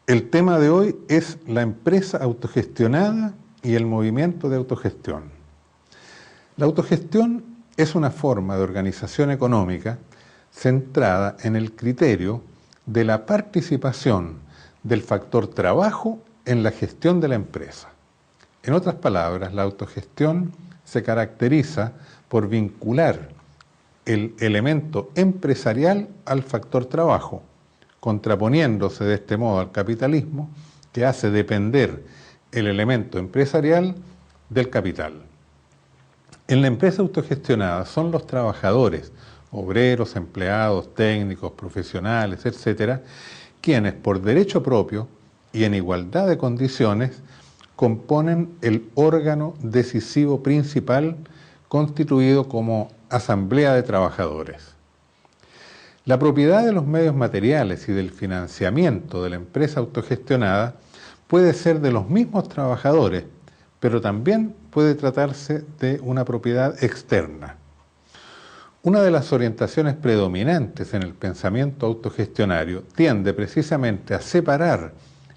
El tema de hoy es la empresa autogestionada y el movimiento de autogestión. La autogestión es una forma de organización económica centrada en el criterio de la participación del factor trabajo en la gestión de la empresa. En otras palabras, la autogestión se caracteriza por vincular el elemento empresarial al factor trabajo, contraponiéndose de este modo al capitalismo, que hace depender el elemento empresarial del capital. En la empresa autogestionada son los trabajadores, obreros, empleados, técnicos, profesionales, etcétera, quienes por derecho propio y en igualdad de condiciones componen el órgano decisivo principal constituido como asamblea de trabajadores. La propiedad de los medios materiales y del financiamiento de la empresa autogestionada puede ser de los mismos trabajadores, pero también puede tratarse de una propiedad externa. Una de las orientaciones predominantes en el pensamiento autogestionario tiende precisamente a separar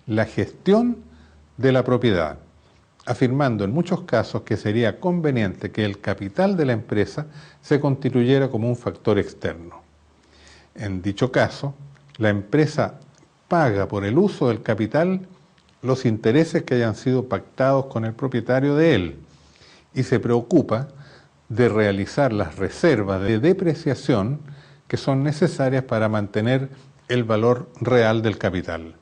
la gestión de la propiedad, afirmando en muchos casos que sería conveniente que el capital de la empresa se constituyera como un factor externo. En dicho caso, la empresa paga por el uso del capital los intereses que hayan sido pactados con el propietario de él y se preocupa de realizar las reservas de depreciación que son necesarias para mantener el valor real del capital.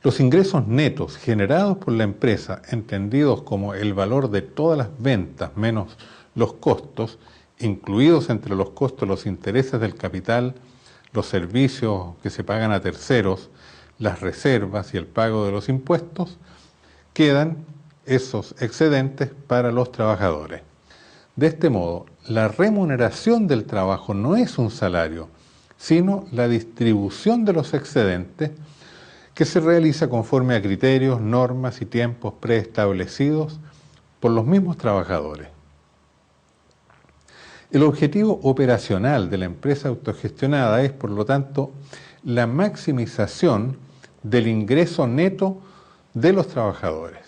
Los ingresos netos generados por la empresa, entendidos como el valor de todas las ventas menos los costos, incluidos entre los costos los intereses del capital, los servicios que se pagan a terceros, las reservas y el pago de los impuestos, quedan esos excedentes para los trabajadores. De este modo, la remuneración del trabajo no es un salario, sino la distribución de los excedentes que se realiza conforme a criterios, normas y tiempos preestablecidos por los mismos trabajadores. El objetivo operacional de la empresa autogestionada es, por lo tanto, la maximización del ingreso neto de los trabajadores.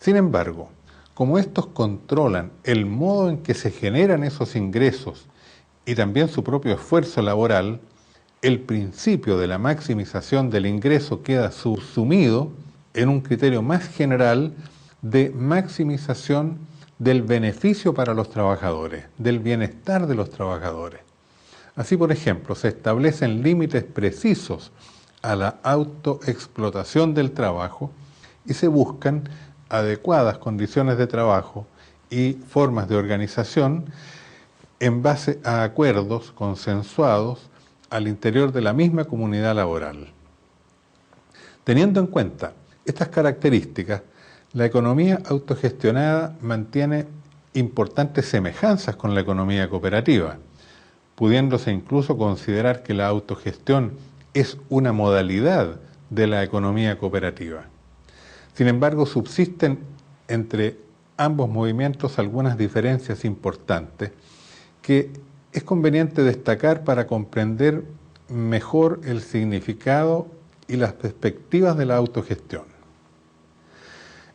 Sin embargo, como estos controlan el modo en que se generan esos ingresos y también su propio esfuerzo laboral, el principio de la maximización del ingreso queda subsumido en un criterio más general de maximización del beneficio para los trabajadores, del bienestar de los trabajadores. Así, por ejemplo, se establecen límites precisos a la autoexplotación del trabajo y se buscan adecuadas condiciones de trabajo y formas de organización en base a acuerdos consensuados al interior de la misma comunidad laboral. Teniendo en cuenta estas características, la economía autogestionada mantiene importantes semejanzas con la economía cooperativa, pudiéndose incluso considerar que la autogestión es una modalidad de la economía cooperativa. Sin embargo, subsisten entre ambos movimientos algunas diferencias importantes que es conveniente destacar para comprender mejor el significado y las perspectivas de la autogestión.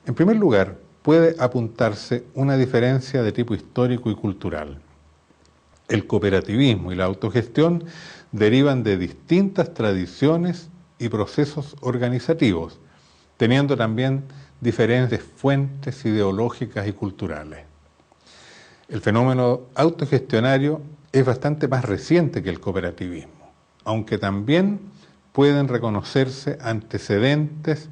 En primer lugar, puede apuntarse una diferencia de tipo histórico y cultural. El cooperativismo y la autogestión derivan de distintas tradiciones y procesos organizativos, teniendo también diferentes fuentes ideológicas y culturales. El fenómeno autogestionario es bastante más reciente que el cooperativismo, aunque también pueden reconocerse antecedentes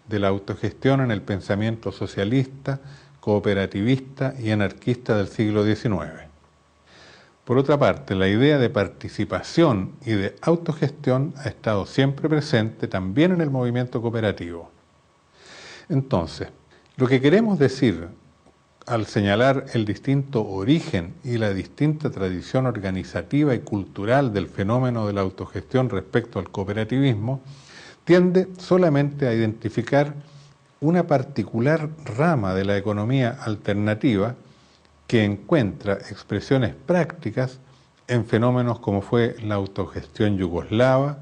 de la autogestión en el pensamiento socialista, cooperativista y anarquista del siglo XIX. Por otra parte, la idea de participación y de autogestión ha estado siempre presente también en el movimiento cooperativo. Entonces, lo que queremos decir al señalar el distinto origen y la distinta tradición organizativa y cultural del fenómeno de la autogestión respecto al cooperativismo, tiende solamente a identificar una particular rama de la economía alternativa que encuentra expresiones prácticas en fenómenos como fue la autogestión yugoslava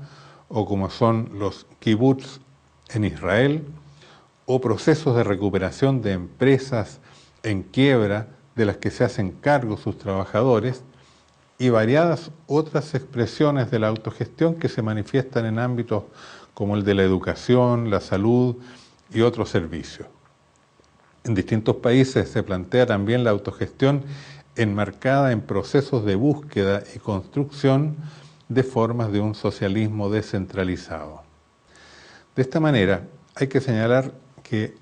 o como son los kibbutz en Israel, o procesos de recuperación de empresas en quiebra de las que se hacen cargo sus trabajadores, y variadas otras expresiones de la autogestión que se manifiestan en ámbitos como el de la educación, la salud y otros servicios. En distintos países se plantea también la autogestión enmarcada en procesos de búsqueda y construcción de formas de un socialismo descentralizado. De esta manera, hay que señalar que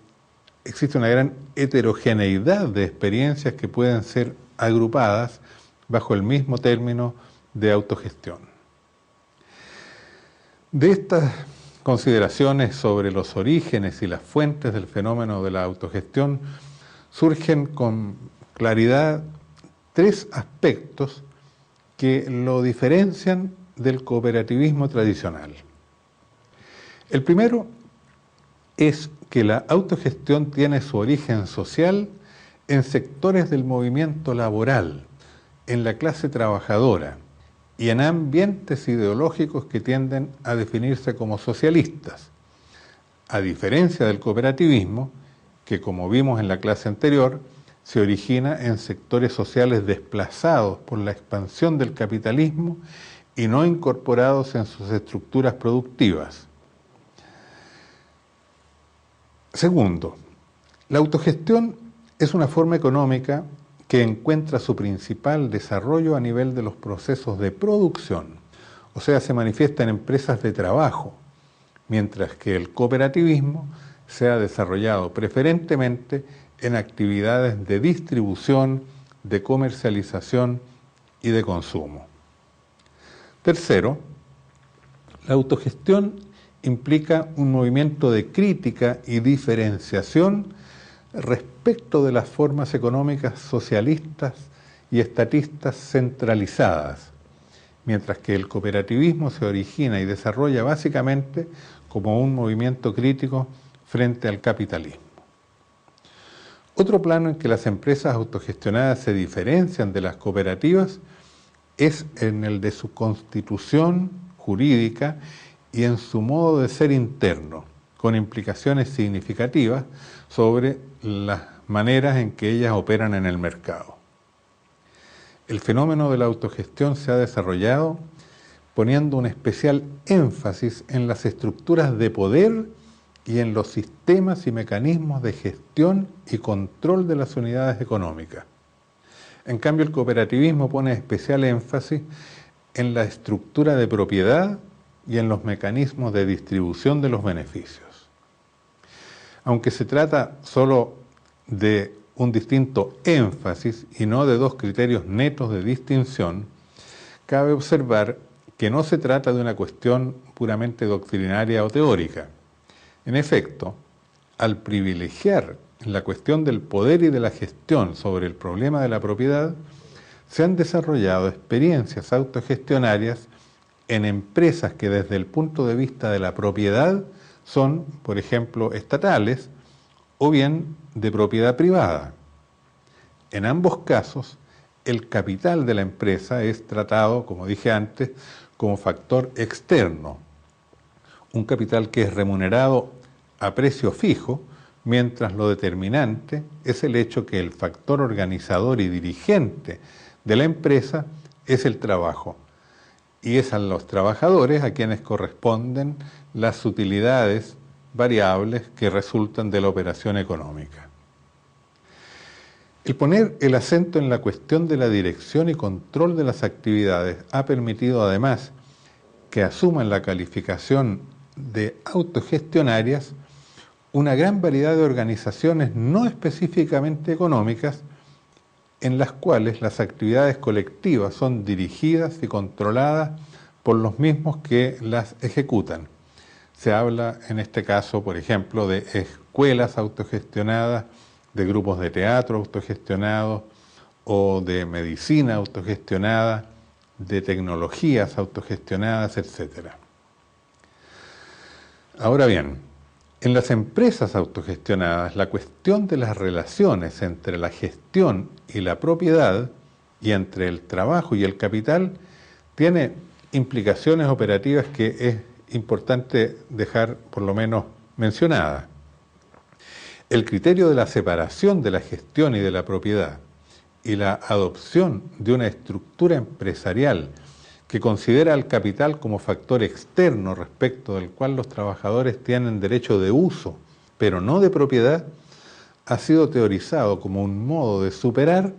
existe una gran heterogeneidad de experiencias que pueden ser agrupadas bajo el mismo término de autogestión. De estas consideraciones sobre los orígenes y las fuentes del fenómeno de la autogestión surgen con claridad tres aspectos que lo diferencian del cooperativismo tradicional. El primero es que la autogestión tiene su origen social en sectores del movimiento laboral, en la clase trabajadora y en ambientes ideológicos que tienden a definirse como socialistas, a diferencia del cooperativismo, que como vimos en la clase anterior, se origina en sectores sociales desplazados por la expansión del capitalismo y no incorporados en sus estructuras productivas. Segundo, la autogestión es una forma económica que encuentra su principal desarrollo a nivel de los procesos de producción, o sea, se manifiesta en empresas de trabajo, mientras que el cooperativismo se ha desarrollado preferentemente en actividades de distribución, de comercialización y de consumo. Tercero, la autogestión implica un movimiento de crítica y diferenciación respecto de las formas económicas socialistas y estatistas centralizadas, mientras que el cooperativismo se origina y desarrolla básicamente como un movimiento crítico frente al capitalismo. Otro plano en que las empresas autogestionadas se diferencian de las cooperativas es en el de su constitución jurídica y en su modo de ser interno, con implicaciones significativas sobre las maneras en que ellas operan en el mercado. El fenómeno de la autogestión se ha desarrollado poniendo un especial énfasis en las estructuras de poder y en los sistemas y mecanismos de gestión y control de las unidades económicas. En cambio, el cooperativismo pone especial énfasis en la estructura de propiedad y en los mecanismos de distribución de los beneficios. Aunque se trata solo de un distinto énfasis y no de dos criterios netos de distinción, cabe observar que no se trata de una cuestión puramente doctrinaria o teórica. En efecto, al privilegiar la cuestión del poder y de la gestión sobre el problema de la propiedad, se han desarrollado experiencias autogestionarias en empresas que desde el punto de vista de la propiedad son, por ejemplo, estatales o bien de propiedad privada. En ambos casos, el capital de la empresa es tratado, como dije antes, como factor externo, un capital que es remunerado a precio fijo, mientras lo determinante es el hecho que el factor organizador y dirigente de la empresa es el trabajo, y es a los trabajadores a quienes corresponden las utilidades variables que resultan de la operación económica. El poner el acento en la cuestión de la dirección y control de las actividades ha permitido además que asuman la calificación de autogestionarias una gran variedad de organizaciones no específicamente económicas en las cuales las actividades colectivas son dirigidas y controladas por los mismos que las ejecutan. Se habla en este caso, por ejemplo, de escuelas autogestionadas, de grupos de teatro autogestionados o de medicina autogestionada, de tecnologías autogestionadas, etc. Ahora bien, en las empresas autogestionadas, la cuestión de las relaciones entre la gestión y la propiedad y entre el trabajo y el capital tiene implicaciones operativas que es importante dejar por lo menos mencionada. El criterio de la separación de la gestión y de la propiedad y la adopción de una estructura empresarial que considera al capital como factor externo respecto del cual los trabajadores tienen derecho de uso, pero no de propiedad, ha sido teorizado como un modo de superar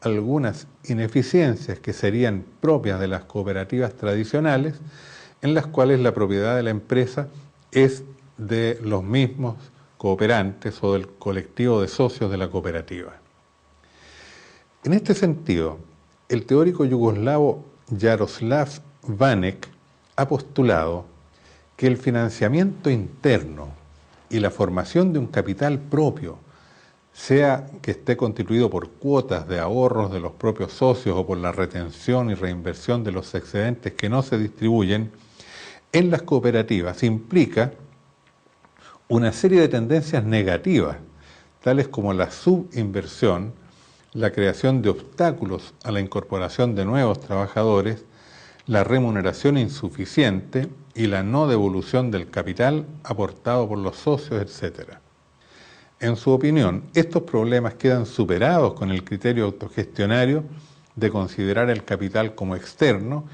algunas ineficiencias que serían propias de las cooperativas tradicionales, en las cuales la propiedad de la empresa es de los mismos cooperantes o del colectivo de socios de la cooperativa. En este sentido, el teórico yugoslavo Jaroslav Vanek ha postulado que el financiamiento interno y la formación de un capital propio, sea que esté constituido por cuotas de ahorros de los propios socios o por la retención y reinversión de los excedentes que no se distribuyen, en las cooperativas implica una serie de tendencias negativas, tales como la subinversión, la creación de obstáculos a la incorporación de nuevos trabajadores, la remuneración insuficiente y la no devolución del capital aportado por los socios, etc. En su opinión, estos problemas quedan superados con el criterio autogestionario de considerar el capital como externo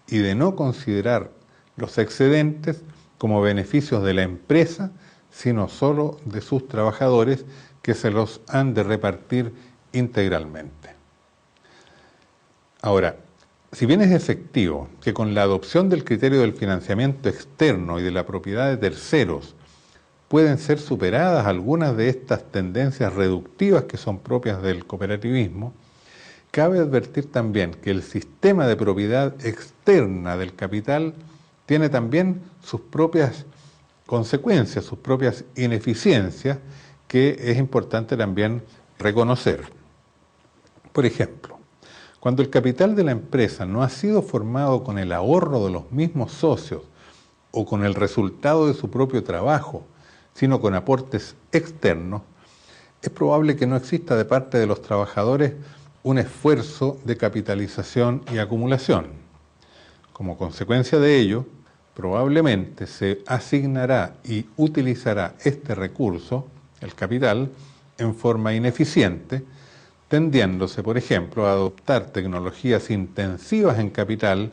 y de no considerar los excedentes como beneficios de la empresa, sino solo de sus trabajadores que se los han de repartir integralmente. Ahora, si bien es efectivo que con la adopción del criterio del financiamiento externo y de la propiedad de terceros pueden ser superadas algunas de estas tendencias reductivas que son propias del cooperativismo, cabe advertir también que el sistema de propiedad externa del capital tiene también sus propias consecuencias, sus propias ineficiencias, que es importante también reconocer. Por ejemplo, cuando el capital de la empresa no ha sido formado con el ahorro de los mismos socios o con el resultado de su propio trabajo, sino con aportes externos, es probable que no exista de parte de los trabajadores un esfuerzo de capitalización y acumulación. Como consecuencia de ello, probablemente se asignará y utilizará este recurso, el capital, en forma ineficiente, tendiéndose, por ejemplo, a adoptar tecnologías intensivas en capital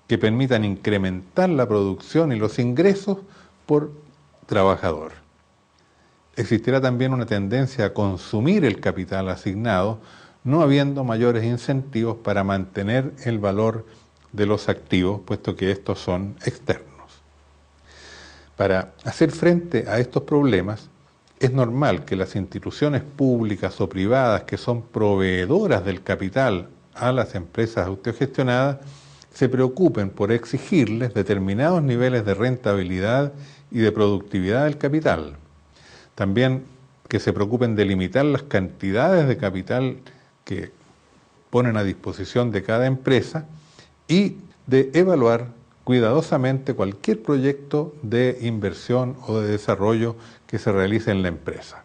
que permitan incrementar la producción y los ingresos por trabajador. Existirá también una tendencia a consumir el capital asignado, no habiendo mayores incentivos para mantener el valor de los activos, puesto que estos son externos. Para hacer frente a estos problemas, es normal que las instituciones públicas o privadas que son proveedoras del capital a las empresas autogestionadas se preocupen por exigirles determinados niveles de rentabilidad y de productividad del capital. También que se preocupen de limitar las cantidades de capital que ponen a disposición de cada empresa y de evaluar cuidadosamente cualquier proyecto de inversión o de desarrollo que se realice en la empresa.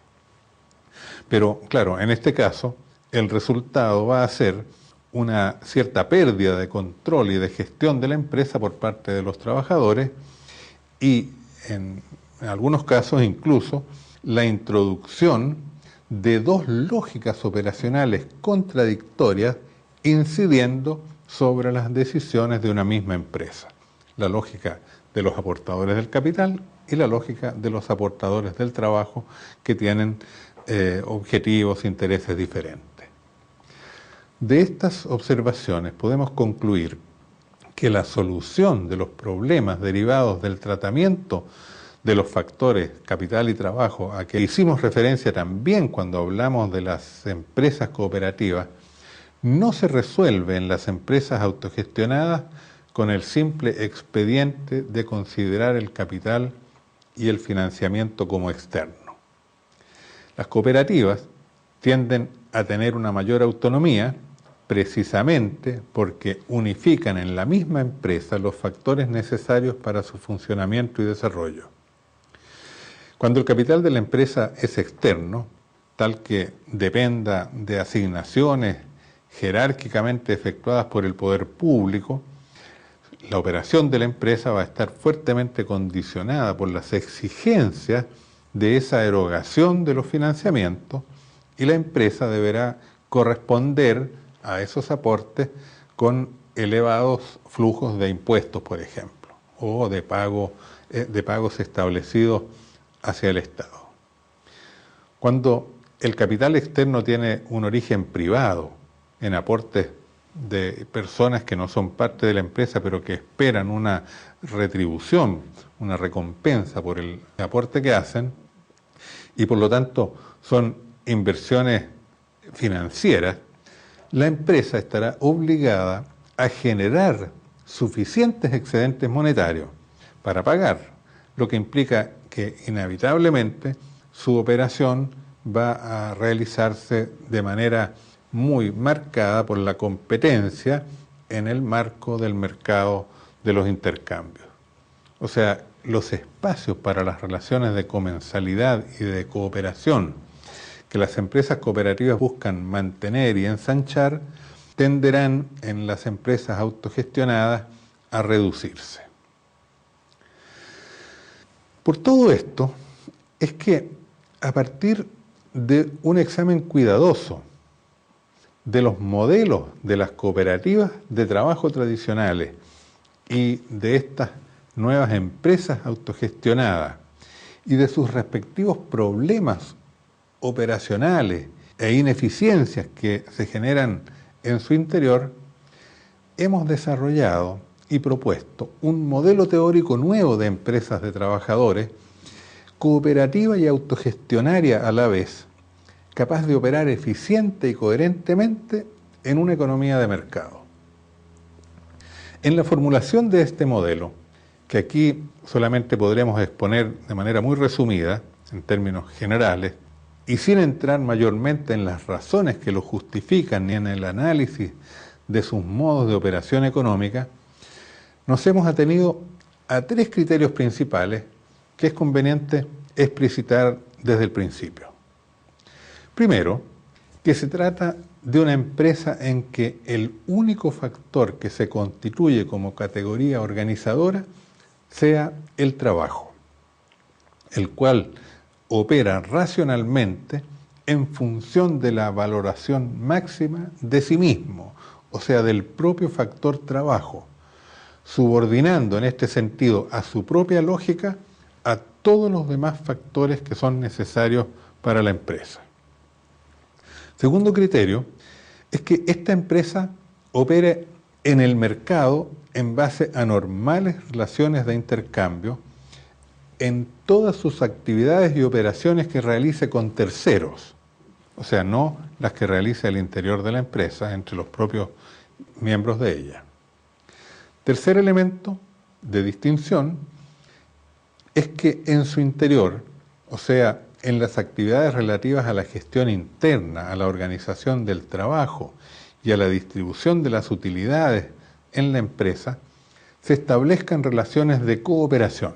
Pero claro, en este caso, el resultado va a ser una cierta pérdida de control y de gestión de la empresa por parte de los trabajadores y en algunos casos incluso la introducción de dos lógicas operacionales contradictorias incidiendo sobre las decisiones de una misma empresa. La lógica de los aportadores del capital y la lógica de los aportadores del trabajo que tienen objetivos, intereses diferentes. De estas observaciones podemos concluir que la solución de los problemas derivados del tratamiento de los factores capital y trabajo, a que hicimos referencia también cuando hablamos de las empresas cooperativas, no se resuelve en las empresas autogestionadas con el simple expediente de considerar el capital y el financiamiento como externo. Las cooperativas tienden a tener una mayor autonomía precisamente porque unifican en la misma empresa los factores necesarios para su funcionamiento y desarrollo. Cuando el capital de la empresa es externo, tal que dependa de asignaciones jerárquicamente efectuadas por el poder público, la operación de la empresa va a estar fuertemente condicionada por las exigencias de esa erogación de los financiamientos y la empresa deberá corresponder a esos aportes con elevados flujos de impuestos, por ejemplo, o de pagos establecidos hacia el Estado. Cuando el capital externo tiene un origen privado en aportes de personas que no son parte de la empresa, pero que esperan una retribución, una recompensa por el aporte que hacen, y por lo tanto son inversiones financieras, la empresa estará obligada a generar suficientes excedentes monetarios para pagar, lo que implica que inevitablemente su operación va a realizarse de manera muy marcada por la competencia en el marco del mercado de los intercambios. O sea, los espacios para las relaciones de comensalidad y de cooperación que las empresas cooperativas buscan mantener y ensanchar tenderán en las empresas autogestionadas a reducirse. Por todo esto es que a partir de un examen cuidadoso de los modelos de las cooperativas de trabajo tradicionales y de estas nuevas empresas autogestionadas y de sus respectivos problemas operacionales e ineficiencias que se generan en su interior, hemos desarrollado y propuesto un modelo teórico nuevo de empresas de trabajadores, cooperativa y autogestionaria a la vez, capaz de operar eficiente y coherentemente en una economía de mercado. En la formulación de este modelo, que aquí solamente podremos exponer de manera muy resumida, en términos generales, y sin entrar mayormente en las razones que lo justifican ni en el análisis de sus modos de operación económica, nos hemos atenido a tres criterios principales que es conveniente explicitar desde el principio. Primero, que se trata de una empresa en que el único factor que se constituye como categoría organizadora sea el trabajo, el cual opera racionalmente en función de la valoración máxima de sí mismo, o sea, del propio factor trabajo, subordinando en este sentido a su propia lógica a todos los demás factores que son necesarios para la empresa. Segundo criterio es que esta empresa opere en el mercado en base a normales relaciones de intercambio en todas sus actividades y operaciones que realice con terceros, o sea, no las que realice al interior de la empresa, entre los propios miembros de ella. Tercer elemento de distinción es que en su interior, o sea, en las actividades relativas a la gestión interna, a la organización del trabajo y a la distribución de las utilidades en la empresa, se establezcan relaciones de cooperación,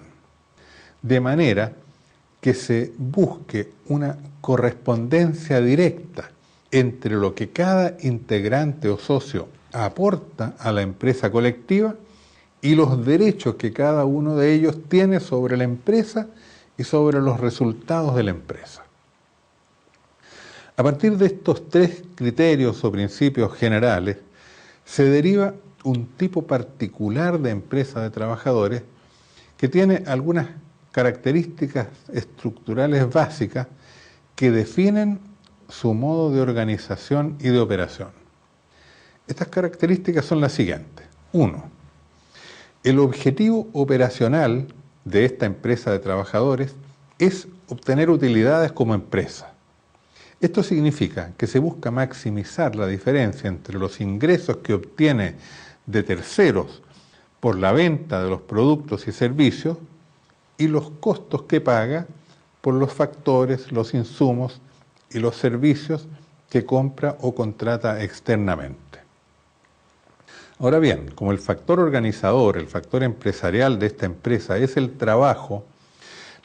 de manera que se busque una correspondencia directa entre lo que cada integrante o socio aporta a la empresa colectiva y los derechos que cada uno de ellos tiene sobre la empresa y sobre los resultados de la empresa. A partir de estos tres criterios o principios generales, se deriva un tipo particular de empresa de trabajadores que tiene algunas características estructurales básicas que definen su modo de organización y de operación. Estas características son las siguientes. 1. El objetivo operacional de esta empresa de trabajadores es obtener utilidades como empresa. Esto significa que se busca maximizar la diferencia entre los ingresos que obtiene de terceros por la venta de los productos y servicios y los costos que paga por los factores, los insumos y los servicios que compra o contrata externamente. Ahora bien, como el factor organizador, el factor empresarial de esta empresa es el trabajo,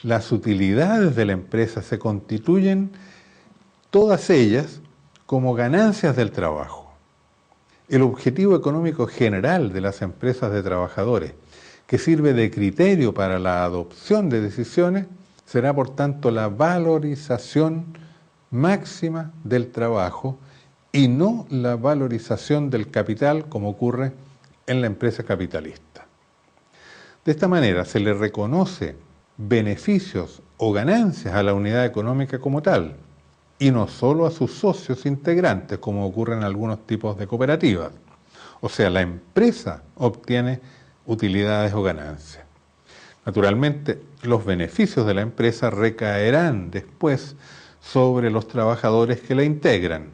las utilidades de la empresa se constituyen todas ellas como ganancias del trabajo. El objetivo económico general de las empresas de trabajadores, que sirve de criterio para la adopción de decisiones, será por tanto la valorización máxima del trabajo y no la valorización del capital como ocurre en la empresa capitalista. De esta manera se le reconoce beneficios o ganancias a la unidad económica como tal, y no solo a sus socios integrantes, como ocurre en algunos tipos de cooperativas. O sea, la empresa obtiene utilidades o ganancias. Naturalmente, los beneficios de la empresa recaerán después sobre los trabajadores que la integran.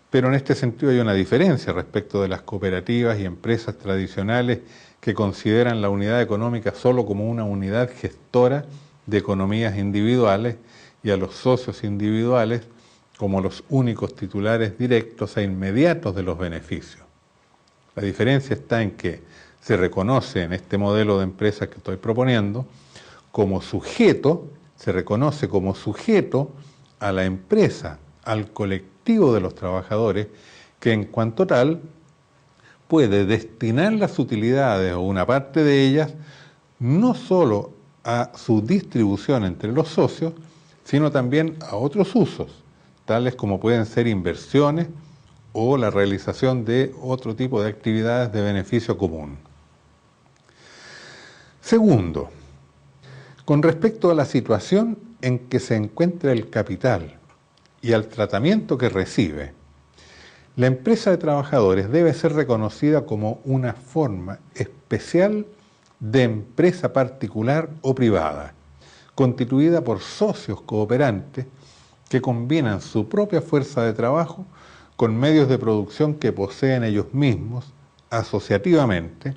Pero en este sentido hay una diferencia respecto de las cooperativas y empresas tradicionales que consideran la unidad económica solo como una unidad gestora de economías individuales y a los socios individuales como los únicos titulares directos e inmediatos de los beneficios. La diferencia está en que se reconoce en este modelo de empresa que estoy proponiendo como sujeto, se reconoce como sujeto a la empresa, al colectivo de los trabajadores, que en cuanto tal puede destinar las utilidades o una parte de ellas no solo a su distribución entre los socios, sino también a otros usos, tales como pueden ser inversiones o la realización de otro tipo de actividades de beneficio común. Segundo, con respecto a la situación en que se encuentra el capital y al tratamiento que recibe, la empresa de trabajadores debe ser reconocida como una forma especial de empresa particular o privada, constituida por socios cooperantes que combinan su propia fuerza de trabajo con medios de producción que poseen ellos mismos asociativamente,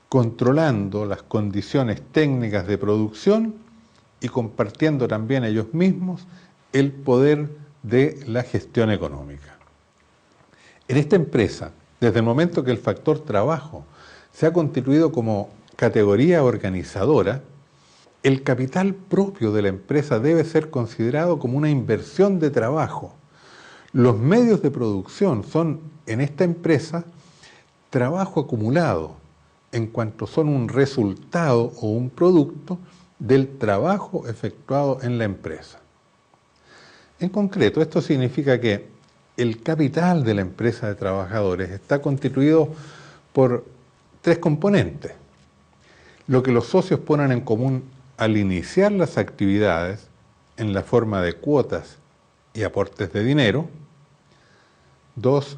controlando las condiciones técnicas de producción y compartiendo también ellos mismos el poder de la gestión económica. En esta empresa, desde el momento que el factor trabajo se ha constituido como categoría organizadora, el capital propio de la empresa debe ser considerado como una inversión de trabajo. Los medios de producción son, en esta empresa, trabajo acumulado, en cuanto son un resultado o un producto del trabajo efectuado en la empresa. En concreto, esto significa que el capital de la empresa de trabajadores está constituido por tres componentes: lo que los socios ponen en común al iniciar las actividades en la forma de cuotas y aportes de dinero; dos,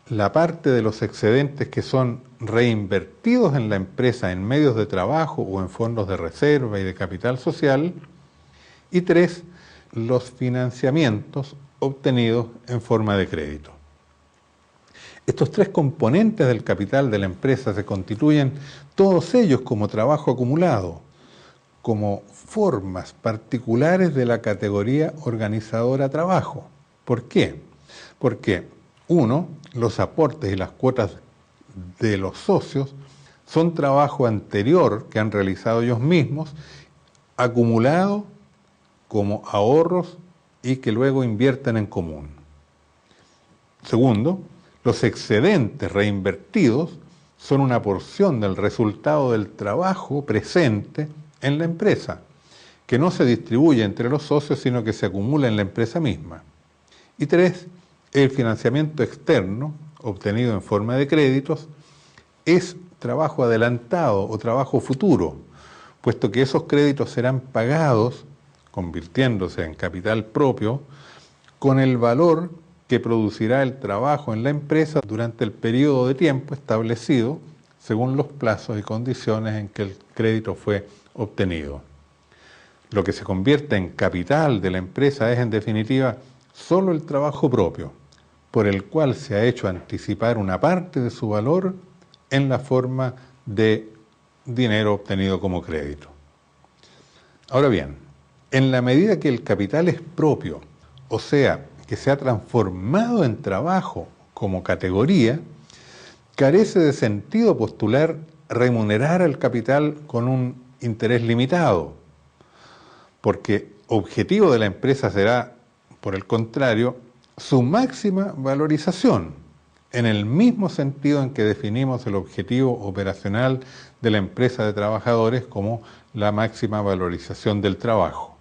la parte de los excedentes que son reinvertidos en la empresa en medios de trabajo o en fondos de reserva y de capital social; y tres, los financiamientos obtenidos en forma de crédito. Estos tres componentes del capital de la empresa se constituyen todos ellos como trabajo acumulado, como formas particulares de la categoría organizadora trabajo. ¿Por qué? Porque, uno, los aportes y las cuotas de los socios son trabajo anterior que han realizado ellos mismos, acumulado como ahorros y que luego invierten en común. Segundo, los excedentes reinvertidos son una porción del resultado del trabajo presente en la empresa, que no se distribuye entre los socios, sino que se acumula en la empresa misma. Y tres, el financiamiento externo, obtenido en forma de créditos, es trabajo adelantado o trabajo futuro, puesto que esos créditos serán pagados, convirtiéndose en capital propio, con el valor que producirá el trabajo en la empresa durante el periodo de tiempo establecido según los plazos y condiciones en que el crédito fue obtenido. Lo que se convierte en capital de la empresa es, en definitiva, solo el trabajo propio, por el cual se ha hecho anticipar una parte de su valor en la forma de dinero obtenido como crédito. Ahora bien, en la medida que el capital es propio, o sea, que se ha transformado en trabajo como categoría, carece de sentido postular remunerar al capital con un interés limitado, porque objetivo de la empresa será, por el contrario, su máxima valorización, en el mismo sentido en que definimos el objetivo operacional de la empresa de trabajadores como la máxima valorización del trabajo.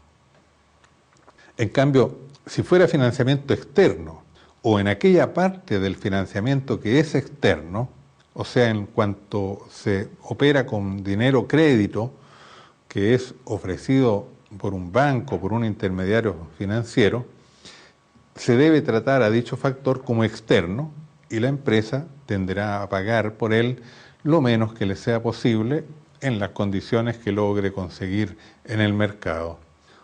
En cambio, si fuera financiamiento externo o en aquella parte del financiamiento que es externo, o sea, en cuanto se opera con dinero crédito que es ofrecido por un banco, por un intermediario financiero, se debe tratar a dicho factor como externo y la empresa tendrá a pagar por él lo menos que le sea posible en las condiciones que logre conseguir en el mercado,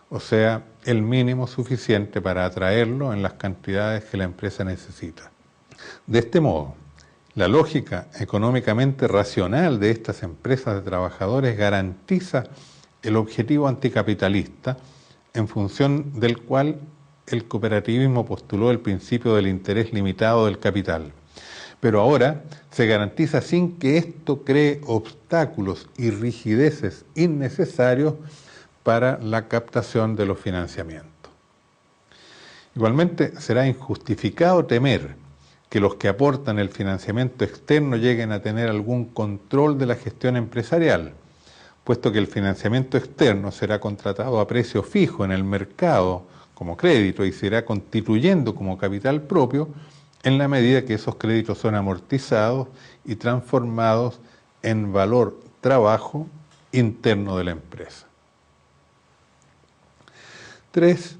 o sea, el mínimo suficiente para atraerlo en las cantidades que la empresa necesita. De este modo, la lógica económicamente racional de estas empresas de trabajadores garantiza el objetivo anticapitalista en función del cual el cooperativismo postuló el principio del interés limitado del capital. Pero ahora se garantiza sin que esto cree obstáculos y rigideces innecesarios para la captación de los financiamientos. Igualmente, será injustificado temer que los que aportan el financiamiento externo lleguen a tener algún control de la gestión empresarial, puesto que el financiamiento externo será contratado a precio fijo en el mercado como crédito y se irá constituyendo como capital propio en la medida que esos créditos son amortizados y transformados en valor trabajo interno de la empresa. 3.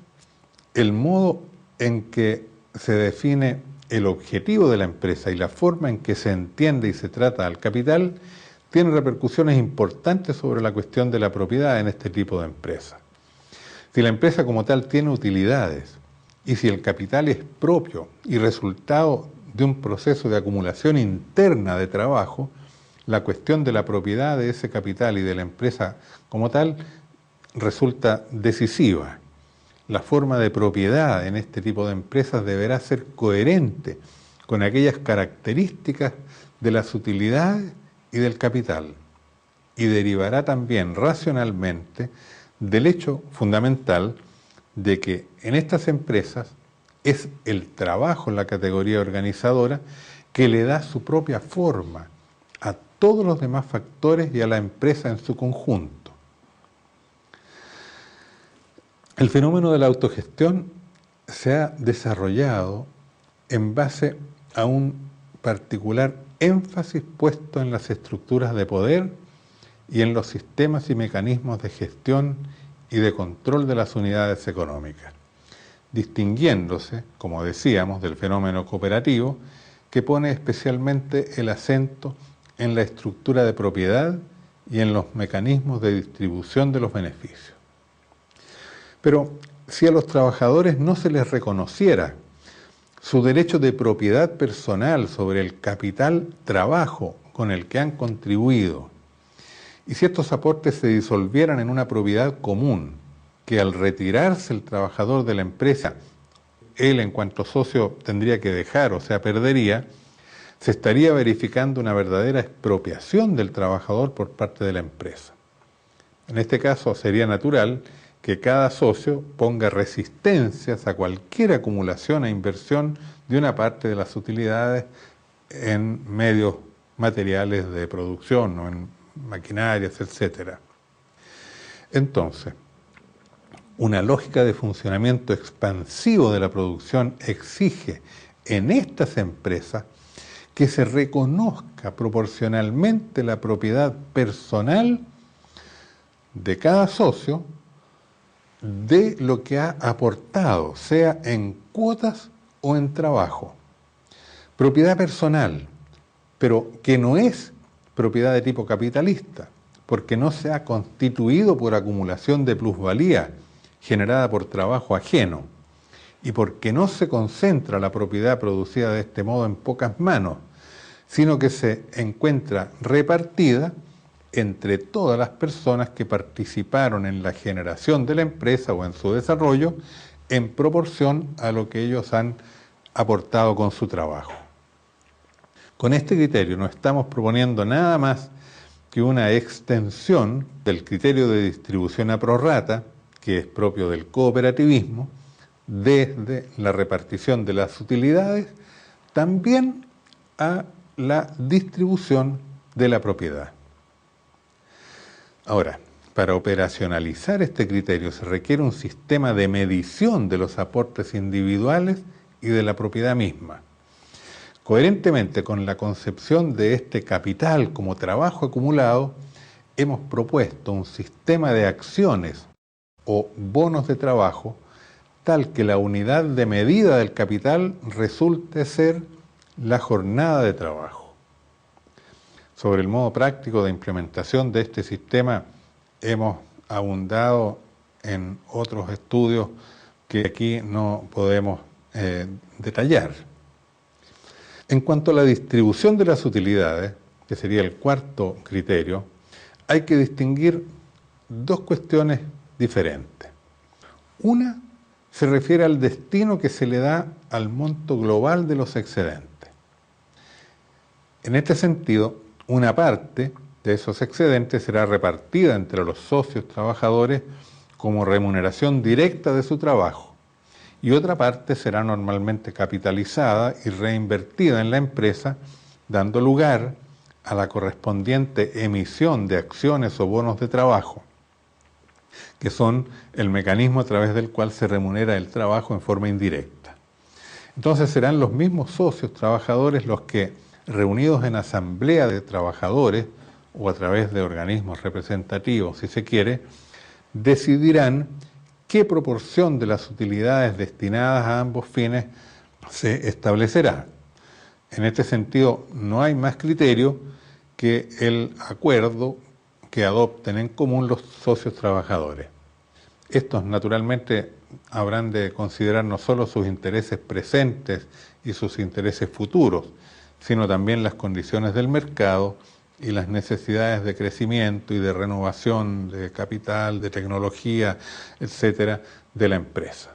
El modo en que se define el objetivo de la empresa y la forma en que se entiende y se trata al capital tiene repercusiones importantes sobre la cuestión de la propiedad en este tipo de empresa. Si la empresa como tal tiene utilidades y si el capital es propio y resultado de un proceso de acumulación interna de trabajo, la cuestión de la propiedad de ese capital y de la empresa como tal resulta decisiva. La forma de propiedad en este tipo de empresas deberá ser coherente con aquellas características de las utilidades y del capital, y derivará también racionalmente del hecho fundamental de que en estas empresas es el trabajo en la categoría organizadora que le da su propia forma a todos los demás factores y a la empresa en su conjunto. El fenómeno de la autogestión se ha desarrollado en base a un particular énfasis puesto en las estructuras de poder y en los sistemas y mecanismos de gestión y de control de las unidades económicas, distinguiéndose, como decíamos, del fenómeno cooperativo, que pone especialmente el acento en la estructura de propiedad y en los mecanismos de distribución de los beneficios. Pero si a los trabajadores no se les reconociera su derecho de propiedad personal sobre el capital trabajo con el que han contribuido, y si estos aportes se disolvieran en una propiedad común, que al retirarse el trabajador de la empresa, él en cuanto socio tendría que dejar, o sea, perdería, se estaría verificando una verdadera expropiación del trabajador por parte de la empresa. En este caso sería natural que cada socio ponga resistencias a cualquier acumulación e inversión de una parte de las utilidades en medios materiales de producción o en maquinarias, etc. Entonces, una lógica de funcionamiento expansivo de la producción exige en estas empresas que se reconozca proporcionalmente la propiedad personal de cada socio de lo que ha aportado, sea en cuotas o en trabajo. Propiedad personal, pero que no es propiedad de tipo capitalista, porque no se ha constituido por acumulación de plusvalía generada por trabajo ajeno, y porque no se concentra la propiedad producida de este modo en pocas manos, sino que se encuentra repartida entre todas las personas que participaron en la generación de la empresa o en su desarrollo en proporción a lo que ellos han aportado con su trabajo. Con este criterio no estamos proponiendo nada más que una extensión del criterio de distribución a prorrata, que es propio del cooperativismo, desde la repartición de las utilidades, también a la distribución de la propiedad. Ahora, para operacionalizar este criterio se requiere un sistema de medición de los aportes individuales y de la propiedad misma. Coherentemente con la concepción de este capital como trabajo acumulado, hemos propuesto un sistema de acciones o bonos de trabajo tal que la unidad de medida del capital resulte ser la jornada de trabajo. Sobre el modo práctico de implementación de este sistema hemos abundado en otros estudios que aquí no podemos detallar. En cuanto a la distribución de las utilidades, que sería el cuarto criterio, hay que distinguir dos cuestiones diferentes. Una se refiere al destino que se le da al monto global de los excedentes. En este sentido, una parte de esos excedentes será repartida entre los socios trabajadores como remuneración directa de su trabajo, y otra parte será normalmente capitalizada y reinvertida en la empresa, dando lugar a la correspondiente emisión de acciones o bonos de trabajo, que son el mecanismo a través del cual se remunera el trabajo en forma indirecta. Entonces serán los mismos socios trabajadores los que, reunidos en asamblea de trabajadores o a través de organismos representativos, si se quiere, decidirán qué proporción de las utilidades destinadas a ambos fines se establecerá. En este sentido, no hay más criterio que el acuerdo que adopten en común los socios trabajadores. Estos, naturalmente, habrán de considerar no solo sus intereses presentes y sus intereses futuros, sino también las condiciones del mercado y las necesidades de crecimiento y de renovación de capital, de tecnología, etcétera, de la empresa.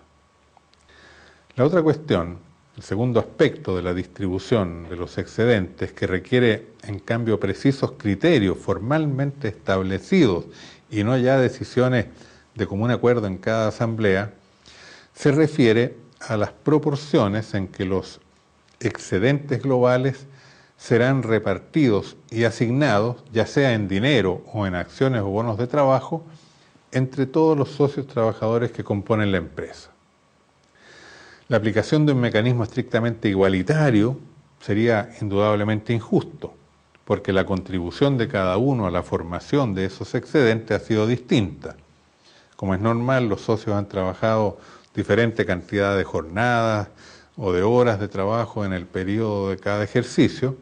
La otra cuestión, el segundo aspecto de la distribución de los excedentes, que requiere en cambio precisos criterios formalmente establecidos y no ya decisiones de común acuerdo en cada asamblea, se refiere a las proporciones en que los excedentes globales serán repartidos y asignados, ya sea en dinero o en acciones o bonos de trabajo, entre todos los socios trabajadores que componen la empresa. La aplicación de un mecanismo estrictamente igualitario sería indudablemente injusto, porque la contribución de cada uno a la formación de esos excedentes ha sido distinta. Como es normal, los socios han trabajado diferente cantidad de jornadas o de horas de trabajo en el periodo de cada ejercicio,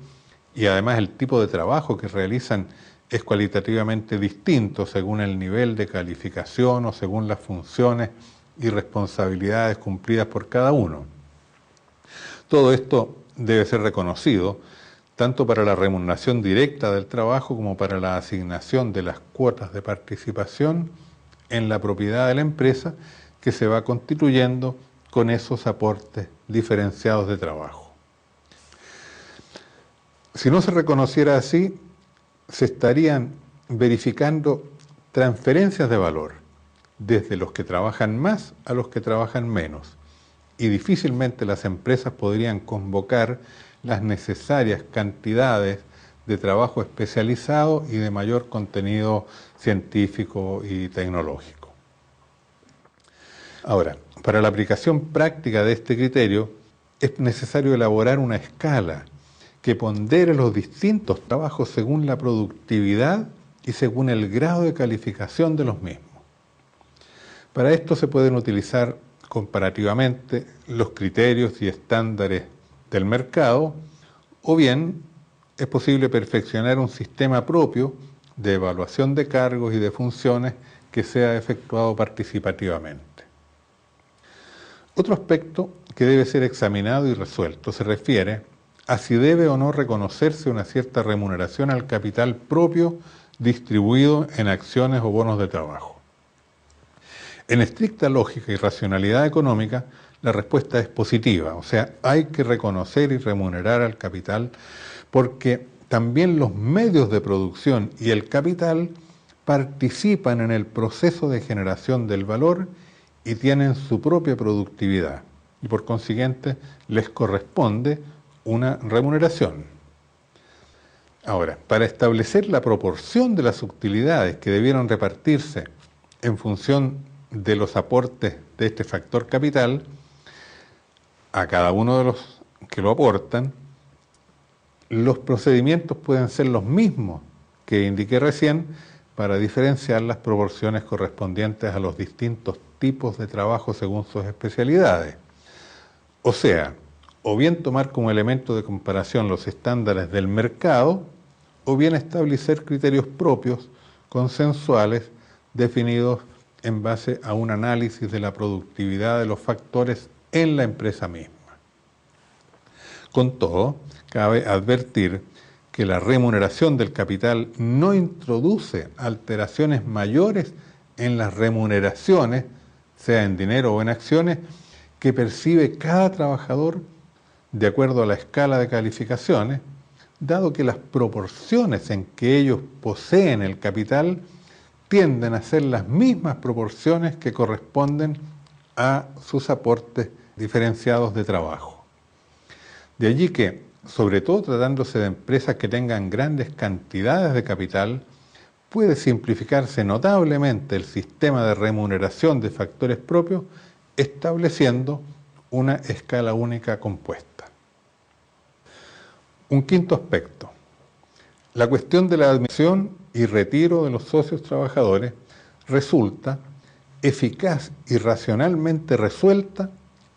y además el tipo de trabajo que realizan es cualitativamente distinto según el nivel de calificación o según las funciones y responsabilidades cumplidas por cada uno. Todo esto debe ser reconocido tanto para la remuneración directa del trabajo como para la asignación de las cuotas de participación en la propiedad de la empresa que se va constituyendo con esos aportes diferenciados de trabajo. Si no se reconociera así, se estarían verificando transferencias de valor, desde los que trabajan más a los que trabajan menos, y difícilmente las empresas podrían convocar las necesarias cantidades de trabajo especializado y de mayor contenido científico y tecnológico. Ahora, para la aplicación práctica de este criterio, es necesario elaborar una escala que pondere los distintos trabajos según la productividad y según el grado de calificación de los mismos. Para esto se pueden utilizar comparativamente los criterios y estándares del mercado, o bien es posible perfeccionar un sistema propio de evaluación de cargos y de funciones que sea efectuado participativamente. Otro aspecto que debe ser examinado y resuelto se refiere a si debe o no reconocerse una cierta remuneración al capital propio distribuido en acciones o bonos de trabajo. En estricta lógica y racionalidad económica, la respuesta es positiva, o sea, hay que reconocer y remunerar al capital porque también los medios de producción y el capital participan en el proceso de generación del valor y tienen su propia productividad, y por consiguiente les corresponde una remuneración. Ahora, para establecer la proporción de las utilidades que debieron repartirse en función de los aportes de este factor capital, a cada uno de los que lo aportan, los procedimientos pueden ser los mismos que indiqué recién para diferenciar las proporciones correspondientes a los distintos tipos de trabajo según sus especialidades. O sea, o bien tomar como elemento de comparación los estándares del mercado, o bien establecer criterios propios, consensuales, definidos en base a un análisis de la productividad de los factores en la empresa misma. Con todo, cabe advertir que la remuneración del capital no introduce alteraciones mayores en las remuneraciones, sea en dinero o en acciones, que percibe cada trabajador de acuerdo a la escala de calificaciones, dado que las proporciones en que ellos poseen el capital tienden a ser las mismas proporciones que corresponden a sus aportes diferenciados de trabajo. De allí que, sobre todo tratándose de empresas que tengan grandes cantidades de capital, puede simplificarse notablemente el sistema de remuneración de factores propios estableciendo una escala única compuesta. Un quinto aspecto, la cuestión de la admisión y retiro de los socios trabajadores resulta eficaz y racionalmente resuelta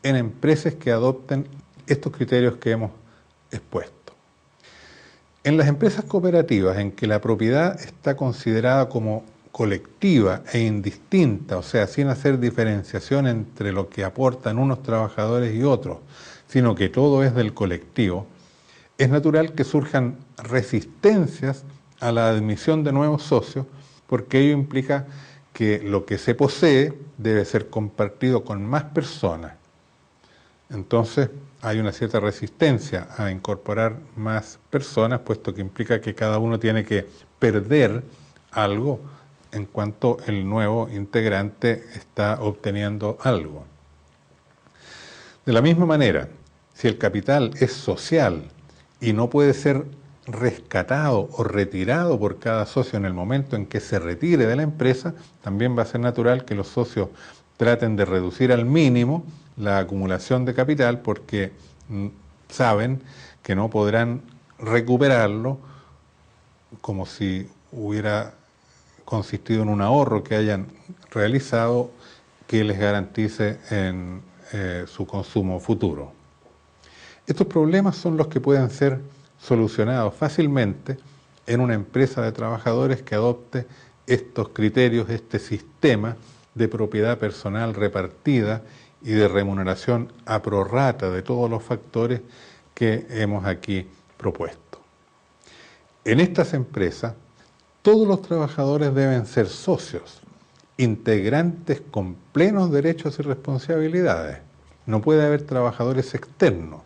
en empresas que adopten estos criterios que hemos expuesto. En las empresas cooperativas en que la propiedad está considerada como colectiva e indistinta, o sea, sin hacer diferenciación entre lo que aportan unos trabajadores y otros, sino que todo es del colectivo, es natural que surjan resistencias a la admisión de nuevos socios, porque ello implica que lo que se posee debe ser compartido con más personas. Entonces hay una cierta resistencia a incorporar más personas, puesto que implica que cada uno tiene que perder algo en cuanto el nuevo integrante está obteniendo algo. De la misma manera, si el capital es social y no puede ser rescatado o retirado por cada socio en el momento en que se retire de la empresa, también va a ser natural que los socios traten de reducir al mínimo la acumulación de capital porque saben que no podrán recuperarlo como si hubiera consistido en un ahorro que hayan realizado que les garantice en su consumo futuro. Estos problemas son los que pueden ser solucionados fácilmente en una empresa de trabajadores que adopte estos criterios, este sistema de propiedad personal repartida y de remuneración a prorrata de todos los factores que hemos aquí propuesto. En estas empresas, todos los trabajadores deben ser socios, integrantes con plenos derechos y responsabilidades. No puede haber trabajadores externos.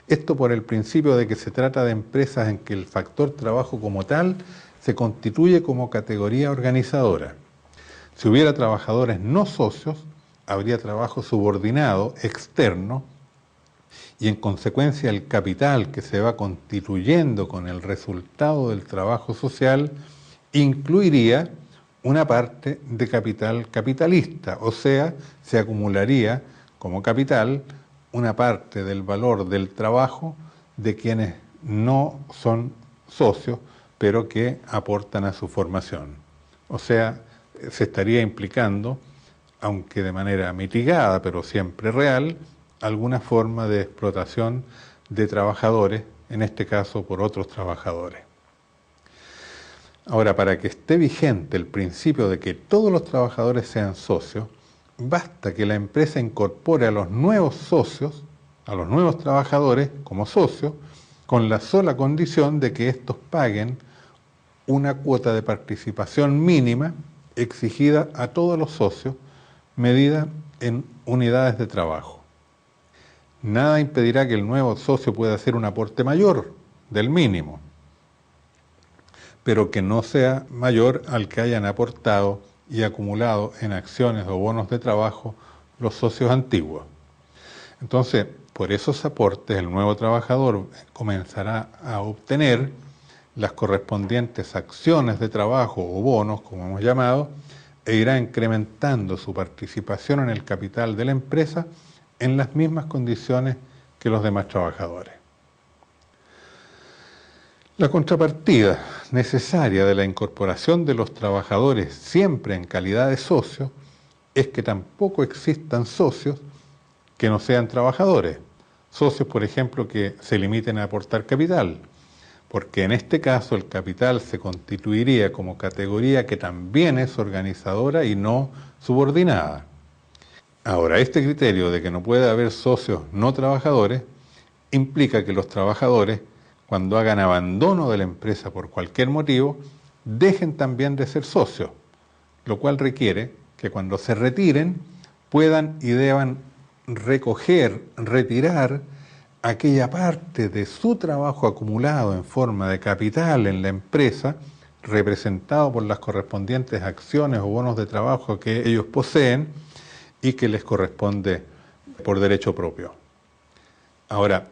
Esto por el principio de que se trata de empresas en que el factor trabajo como tal se constituye como categoría organizadora. Si hubiera trabajadores no socios, habría trabajo subordinado, externo, y en consecuencia el capital que se va constituyendo con el resultado del trabajo social incluiría una parte de capital capitalista, o sea, se acumularía como capital una parte del valor del trabajo de quienes no son socios, pero que aportan a su formación. O sea, se estaría implicando, aunque de manera mitigada, pero siempre real, alguna forma de explotación de trabajadores, en este caso por otros trabajadores. Ahora, para que esté vigente el principio de que todos los trabajadores sean socios, basta que la empresa incorpore a los nuevos socios, a los nuevos trabajadores como socios, con la sola condición de que estos paguen una cuota de participación mínima exigida a todos los socios, medida en unidades de trabajo. Nada impedirá que el nuevo socio pueda hacer un aporte mayor del mínimo, pero que no sea mayor al que hayan aportado y acumulado en acciones o bonos de trabajo los socios antiguos. Entonces, por esos aportes, el nuevo trabajador comenzará a obtener las correspondientes acciones de trabajo o bonos, como hemos llamado, e irá incrementando su participación en el capital de la empresa en las mismas condiciones que los demás trabajadores. La contrapartida necesaria de la incorporación de los trabajadores siempre en calidad de socios es que tampoco existan socios que no sean trabajadores. Socios, por ejemplo, que se limiten a aportar capital, porque en este caso el capital se constituiría como categoría que también es organizadora y no subordinada. Ahora, este criterio de que no puede haber socios no trabajadores implica que los trabajadores, cuando hagan abandono de la empresa por cualquier motivo, dejen también de ser socios, lo cual requiere que cuando se retiren puedan y deban recoger, retirar aquella parte de su trabajo acumulado en forma de capital en la empresa, representado por las correspondientes acciones o bonos de trabajo que ellos poseen y que les corresponde por derecho propio. Ahora,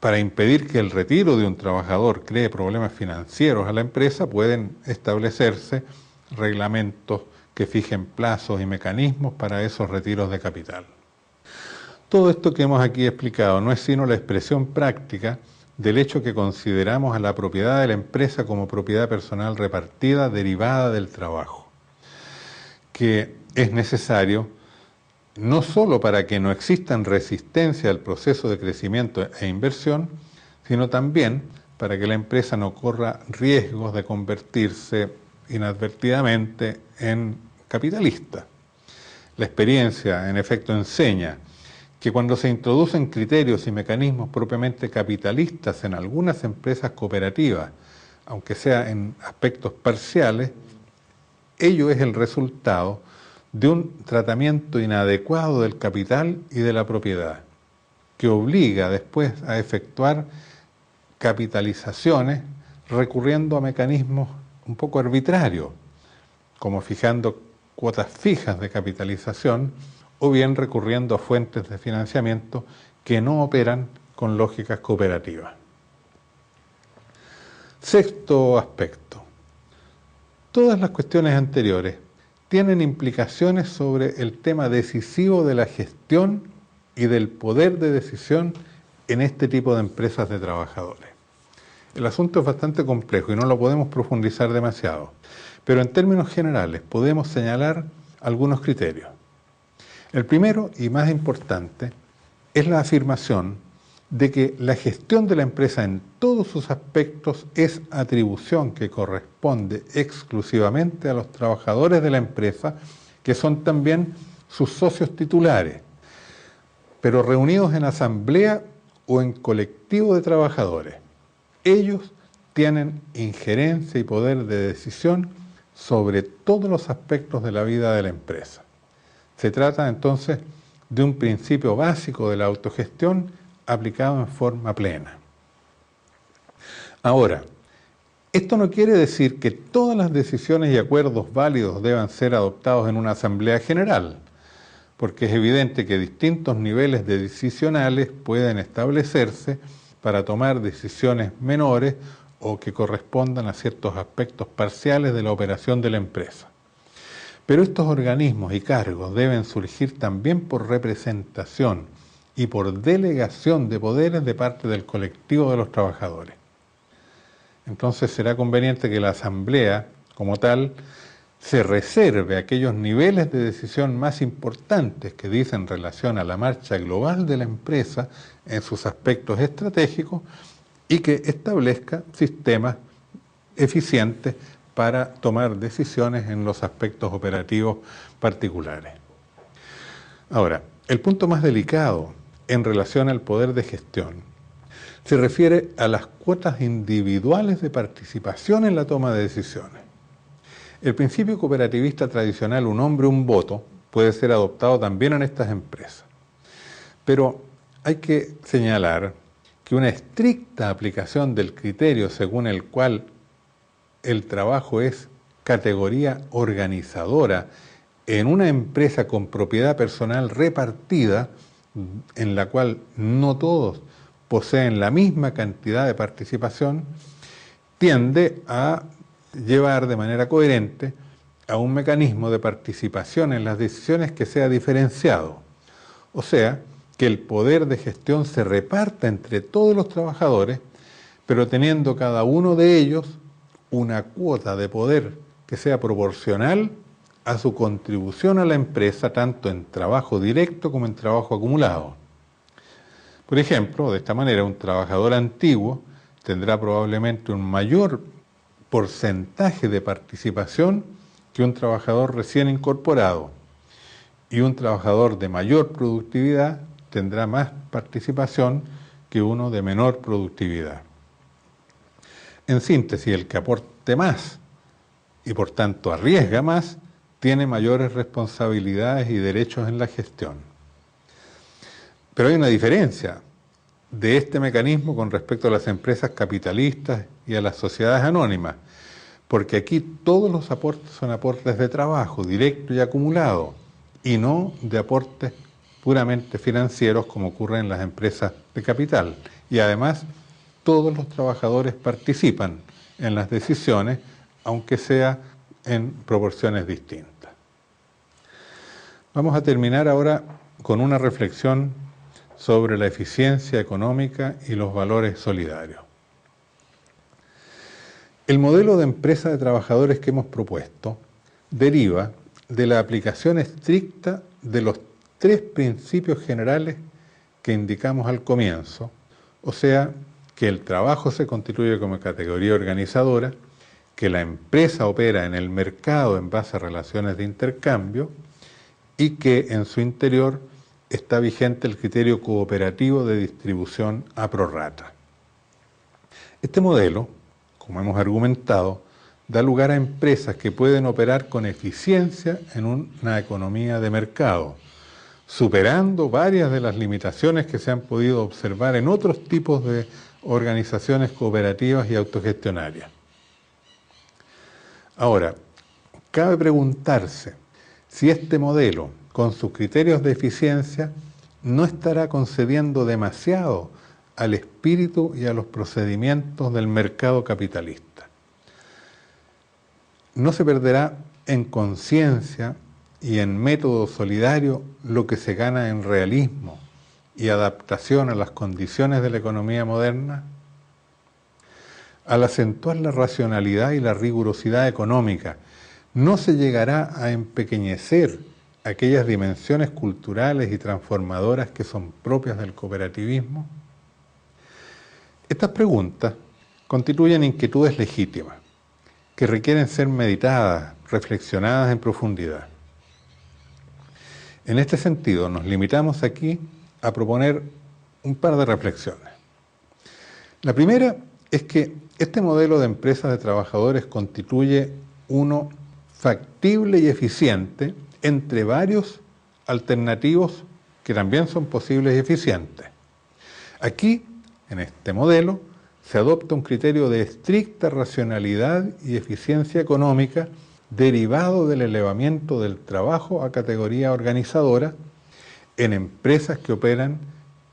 para impedir que el retiro de un trabajador cree problemas financieros a la empresa, pueden establecerse reglamentos que fijen plazos y mecanismos para esos retiros de capital. Todo esto que hemos aquí explicado no es sino la expresión práctica del hecho que consideramos a la propiedad de la empresa como propiedad personal repartida derivada del trabajo, que es necesario no solo para que no existan resistencia al proceso de crecimiento e inversión, sino también para que la empresa no corra riesgos de convertirse inadvertidamente en capitalista. La experiencia, en efecto, enseña que cuando se introducen criterios y mecanismos propiamente capitalistas en algunas empresas cooperativas, aunque sea en aspectos parciales, ello es el resultado de un tratamiento inadecuado del capital y de la propiedad, que obliga después a efectuar capitalizaciones recurriendo a mecanismos un poco arbitrarios, como fijando cuotas fijas de capitalización o bien recurriendo a fuentes de financiamiento que no operan con lógicas cooperativas. Sexto aspecto. Todas las cuestiones anteriores tienen implicaciones sobre el tema decisivo de la gestión y del poder de decisión en este tipo de empresas de trabajadores. El asunto es bastante complejo y no lo podemos profundizar demasiado, pero en términos generales podemos señalar algunos criterios. El primero y más importante es la afirmación de que la gestión de la empresa en todos sus aspectos es atribución que corresponde exclusivamente a los trabajadores de la empresa, que son también sus socios titulares, pero reunidos en asamblea o en colectivo de trabajadores. Ellos tienen injerencia y poder de decisión sobre todos los aspectos de la vida de la empresa. Se trata entonces de un principio básico de la autogestión aplicado en forma plena. Ahora, esto no quiere decir que todas las decisiones y acuerdos válidos deban ser adoptados en una asamblea general, porque es evidente que distintos niveles de decisionales pueden establecerse para tomar decisiones menores o que correspondan a ciertos aspectos parciales de la operación de la empresa. Pero estos organismos y cargos deben surgir también por representación y por delegación de poderes de parte del colectivo de los trabajadores. Entonces será conveniente que la asamblea, como tal, se reserve aquellos niveles de decisión más importantes que dicen relación a la marcha global de la empresa en sus aspectos estratégicos y que establezca sistemas eficientes para tomar decisiones en los aspectos operativos particulares. Ahora, el punto más delicado en relación al poder de gestión se refiere a las cuotas individuales de participación en la toma de decisiones. El principio cooperativista tradicional, un hombre, un voto, puede ser adoptado también en estas empresas. Pero hay que señalar que una estricta aplicación del criterio según el cual el trabajo es categoría organizadora en una empresa con propiedad personal repartida, en la cual no todos poseen la misma cantidad de participación, tiende a llevar de manera coherente a un mecanismo de participación en las decisiones que sea diferenciado. O sea, que el poder de gestión se reparta entre todos los trabajadores, pero teniendo cada uno de ellos una cuota de poder que sea proporcional a su contribución a la empresa, tanto en trabajo directo como en trabajo acumulado. Por ejemplo, de esta manera, un trabajador antiguo tendrá probablemente un mayor porcentaje de participación que un trabajador recién incorporado, y un trabajador de mayor productividad tendrá más participación que uno de menor productividad. En síntesis, el que aporte más y por tanto arriesga más, tiene mayores responsabilidades y derechos en la gestión. Pero hay una diferencia de este mecanismo con respecto a las empresas capitalistas y a las sociedades anónimas, porque aquí todos los aportes son aportes de trabajo, directo y acumulado, y no de aportes puramente financieros como ocurre en las empresas de capital. Y además, todos los trabajadores participan en las decisiones, aunque sea en proporciones distintas. Vamos a terminar ahora con una reflexión sobre la eficiencia económica y los valores solidarios. El modelo de empresa de trabajadores que hemos propuesto deriva de la aplicación estricta de los 3 principios generales que indicamos al comienzo, o sea, que el trabajo se constituye como categoría organizadora, que la empresa opera en el mercado en base a relaciones de intercambio y que en su interior está vigente el criterio cooperativo de distribución a prorrata. Este modelo, como hemos argumentado, da lugar a empresas que pueden operar con eficiencia en una economía de mercado, superando varias de las limitaciones que se han podido observar en otros tipos de organizaciones cooperativas y autogestionarias. Ahora, cabe preguntarse si este modelo, con sus criterios de eficiencia, no estará concediendo demasiado al espíritu y a los procedimientos del mercado capitalista. No se perderá en conciencia y en método solidario lo que se gana en realismo y adaptación a las condiciones de la economía moderna. Al acentuar la racionalidad y la rigurosidad económica, ¿no se llegará a empequeñecer aquellas dimensiones culturales y transformadoras que son propias del cooperativismo? Estas preguntas constituyen inquietudes legítimas, que requieren ser meditadas, reflexionadas en profundidad. En este sentido, nos limitamos aquí a proponer un par de reflexiones. La primera es que este modelo de empresas de trabajadores constituye uno factible y eficiente entre varios alternativos que también son posibles y eficientes. Aquí, en este modelo, se adopta un criterio de estricta racionalidad y eficiencia económica derivado del elevamiento del trabajo a categoría organizadora en empresas que operan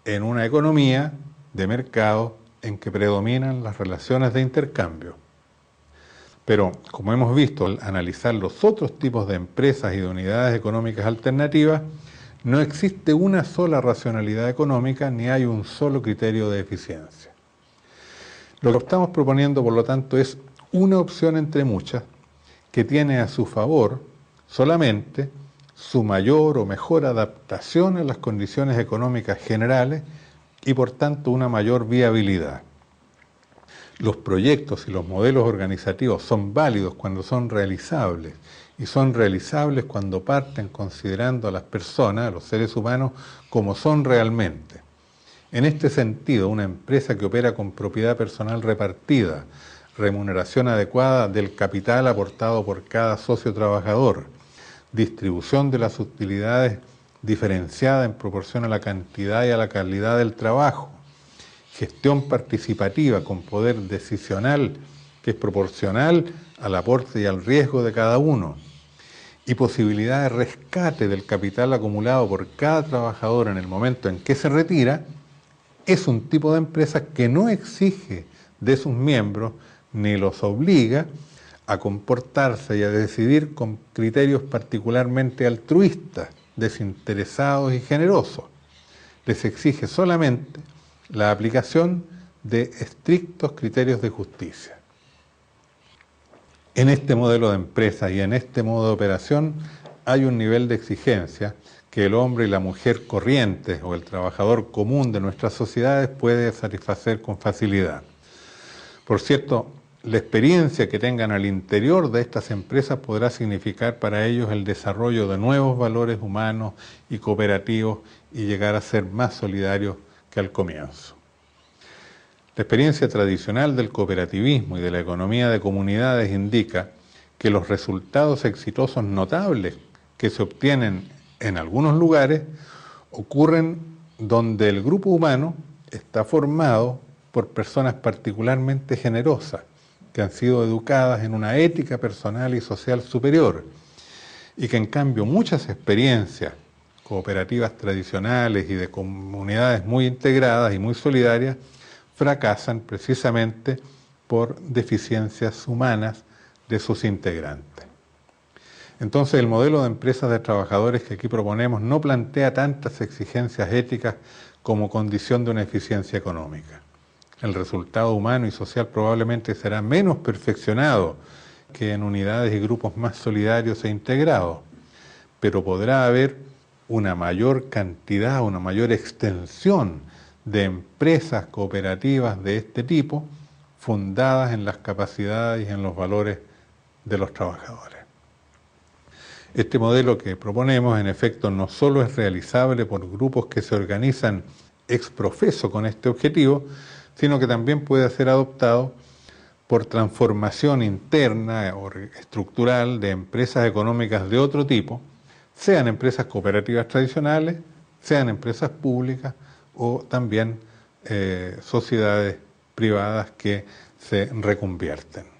en una economía de mercado en que predominan las relaciones de intercambio. Pero, como hemos visto al analizar los otros tipos de empresas y de unidades económicas alternativas, no existe una sola racionalidad económica ni hay un solo criterio de eficiencia. Lo que estamos proponiendo, por lo tanto, es una opción entre muchas que tiene a su favor solamente su mayor o mejor adaptación a las condiciones económicas generales y por tanto una mayor viabilidad. Los proyectos y los modelos organizativos son válidos cuando son realizables y son realizables cuando parten considerando a las personas, a los seres humanos, como son realmente. En este sentido, una empresa que opera con propiedad personal repartida, remuneración adecuada del capital aportado por cada socio trabajador, distribución de las utilidades diferenciada en proporción a la cantidad y a la calidad del trabajo, gestión participativa con poder decisional que es proporcional al aporte y al riesgo de cada uno, y posibilidad de rescate del capital acumulado por cada trabajador en el momento en que se retira, es un tipo de empresa que no exige de sus miembros ni los obliga a comportarse y a decidir con criterios particularmente altruistas, desinteresados y generosos. Les exige solamente la aplicación de estrictos criterios de justicia. En este modelo de empresa y en este modo de operación hay un nivel de exigencia que el hombre y la mujer corrientes o el trabajador común de nuestras sociedades puede satisfacer con facilidad. Por cierto, la experiencia que tengan al interior de estas empresas podrá significar para ellos el desarrollo de nuevos valores humanos y cooperativos y llegar a ser más solidarios que al comienzo. La experiencia tradicional del cooperativismo y de la economía de comunidades indica que los resultados exitosos notables que se obtienen en algunos lugares ocurren donde el grupo humano está formado por personas particularmente generosas, que han sido educadas en una ética personal y social superior, y que en cambio muchas experiencias cooperativas tradicionales y de comunidades muy integradas y muy solidarias fracasan precisamente por deficiencias humanas de sus integrantes. Entonces el modelo de empresas de trabajadores que aquí proponemos no plantea tantas exigencias éticas como condición de una eficiencia económica. El resultado humano y social probablemente será menos perfeccionado que en unidades y grupos más solidarios e integrados, pero podrá haber una mayor cantidad, una mayor extensión de empresas cooperativas de este tipo, fundadas en las capacidades y en los valores de los trabajadores. Este modelo que proponemos, en efecto, no solo es realizable por grupos que se organizan ex profeso con este objetivo, sino que también puede ser adoptado por transformación interna o estructural de empresas económicas de otro tipo, sean empresas cooperativas tradicionales, sean empresas públicas o también sociedades privadas que se reconvierten.